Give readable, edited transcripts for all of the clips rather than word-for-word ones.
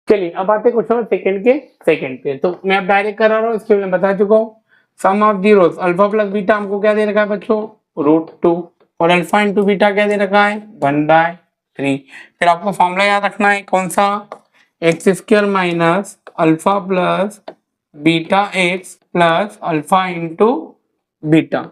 चलिए अब आते क्वेश्चन नंबर सेकंड के सेकंड पे। तो मैं अब डायरेक्ट करा रहा हूँ, इसके मैं बता चुका हूँ। Sum of zeros alpha plus beta हमको क्या दे रखा है बच्चों, √2, और अल्फा इंटू बीटा क्या दे रखा है 1/3। फिर आपको फॉर्मूला याद रखना है कौन सा, x square minus alpha plus beta x plus alpha into beta.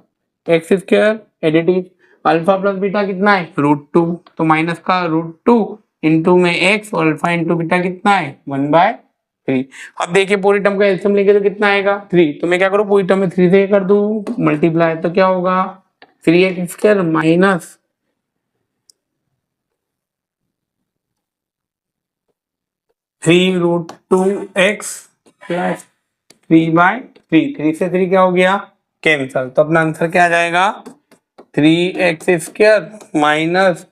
X square additive, alpha plus beta कितना है √2, तो माइनस का √2 इंटू में एक्स और अल्फा इंटू बीटा कितना है 1/3। अब देखिए पूरी टर्म का एलसीएम लेंगे तो कितना आएगा 3, तो मैं क्या करूँ पूरी टर्म में 3 से कर दूं मल्टीप्लाई, तो क्या होगा 3x² माइनस 3√2x प्लस 3/3। 3 से 3 क्या हो गया कैंसल, तो अपना आंसर क्या आ जाएगा 3x² माइनस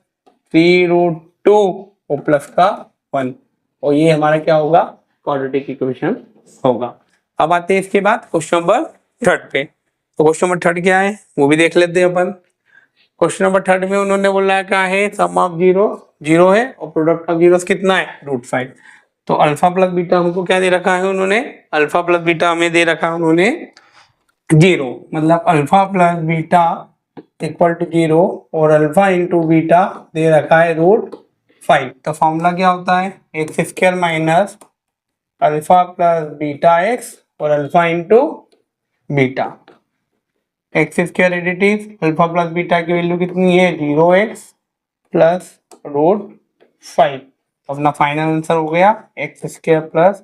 3√2 और प्लस का 1, और ये हमारा क्या होगा क्वाड्रेटिक इक्वेशन होगा। अब आते हैं इसके बाद क्वेश्चन नंबर 3 पे। तो क्वेश्चन नंबर 3 क्या है वो भी देख लेते हैं अपन। क्वेश्चन नंबर 3 में उन्होंने बोला है क्या है, सम ऑफ जीरो जीरो है और प्रोडक्ट ऑफ जीरोस कितना है √5। तो अल्फा प्लस बीटा हमको क्या दे रखा है उन्होंने, अल्फा प्लस बीटा हमें दे रखा है उन्होंने 0, मतलब alpha plus beta equal to 0 और अल्फा इंटू बीटा दे रखा है √5। तो फॉर्मूला क्या होता है x² minus alpha plus beta X और alpha into beta. x² additive, alpha plus beta की वैल्यू कितनी है 0x प्लस √5। अपना फाइनल आंसर हो गया x² प्लस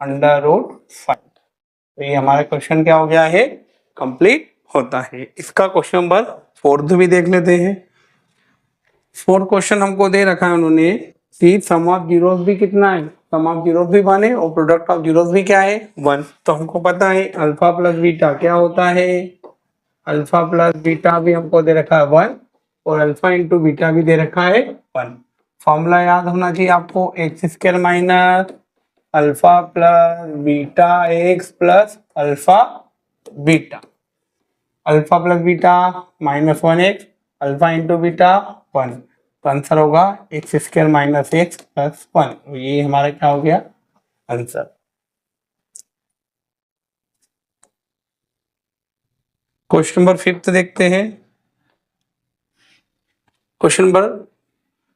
√5। तो ये हमारा क्वेश्चन क्या हो गया है कंप्लीट होता है। इसका क्वेश्चन नंबर 4 भी देख लेते हैं। 4 क्वेश्चन हमको दे रखा है उन्होंने कि सम ऑफ जीरोस भी कितना है, सम ऑफ जीरोस भी 1 है और प्रोडक्ट ऑफ जीरोस भी क्या है 1। तो हमको पता है अल्फा प्लस बीटा क्या होता है, अल्फा प्लस बीटा भी हमको दे रखा है 1 और अल्फा इंटू बीटा भी दे रखा है 1। फॉर्मूला याद होना चाहिए आपको x² minus alpha plus beta x plus alpha beta. Alpha plus beta -1x, alpha into beta 1, तो आंसर होगा x² माइनस एक्स प्लस 1। ये हमारा क्या हो गया आंसर। क्वेश्चन नंबर 5 देखते हैं। क्वेश्चन नंबर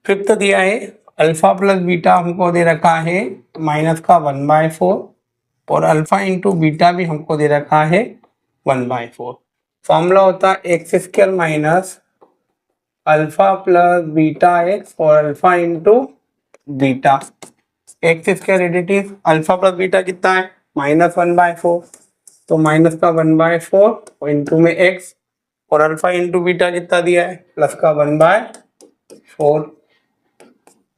5 दिया है अल्फा प्लस बीटा हमको दे रखा है माइनस का 1/4 और अल्फा इंटू बीटा भी हमको दे रखा है 1/4। फॉर्मूला होता है x² minus alpha plus beta X और alpha into beta. x² additive, alpha plus beta कितना है -1/4, तो माइनस का 1/4 और इंटू में x और अल्फा इंटू बीटा कितना दिया है प्लस का 1/4।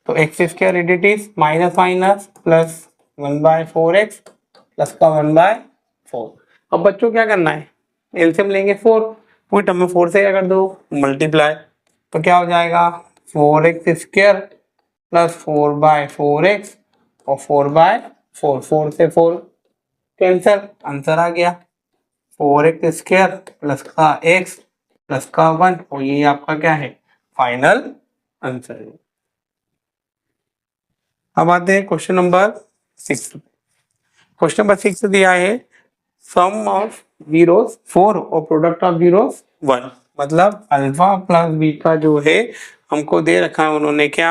तो x² additive minus minus plus 1/4x plus का 1/4। अब बच्चों क्या करना है एलसीएम लेंगे 4, पूरी टर्म में 4 से क्या कर दो मल्टीप्लाई, तो क्या हो जाएगा 4x² प्लस 4/4x और 4/4, 4 से 4 कैंसल, आंसर आ गया 4x² प्लस का x प्लस का 1, और ये आपका क्या है फाइनल आंसर है। अब आते हैं क्वेश्चन नंबर 6। क्वेश्चन नंबर 6 दिया है सम ऑफ जीरोस 4 और प्रोडक्ट ऑफ जीरोस 1, मतलब अल्फा प्लस बीटा जो है हमको दे रखा है उन्होंने क्या,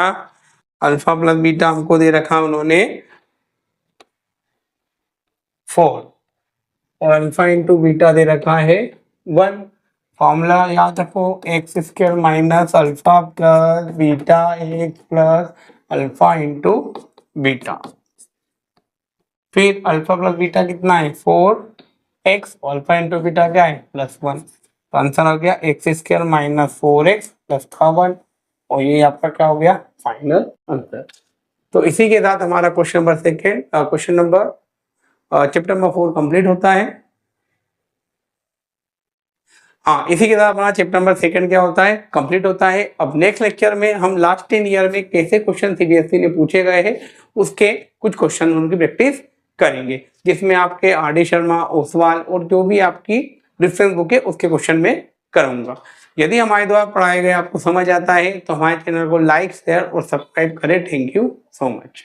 अल्फा प्लस बीटा हमको दे रखा है उन्होंने 4 और अल्फा इंटू बीटा दे रखा है 1। फॉर्मूला याद रखो x² minus alpha plus beta x plus alpha into beta. फिर अल्फा प्लस बीटा कितना है 4x, अल्फा इंटू बीटा क्या है +1, तो आंसर हो गया x² माइनस 4x प्लस का 1, और ये आपका क्या हो गया फाइनल आंसर। तो इसी के साथ हमारा question number chapter number 4 complete होता है। हाँ, इसी के साथ हमारा चैप्टर नंबर 2 क्या होता है कंप्लीट होता है। अब नेक्स्ट लेक्चर में हम लास्ट 10 ईयर में कैसे क्वेश्चन सीबीएसई ने पूछे गए हैं उसके कुछ क्वेश्चन उनकी प्रैक्टिस करेंगे, जिसमें आपके आर.डी. शर्मा, ओसवाल और जो भी आपकी रेफरेंस बुक है उसके क्वेश्चन में करूंगा। यदि हमारे द्वारा पढ़ाए गए आपको समझ आता है तो हमारे चैनल को लाइक, शेयर और सब्सक्राइब करें। Thank you so much.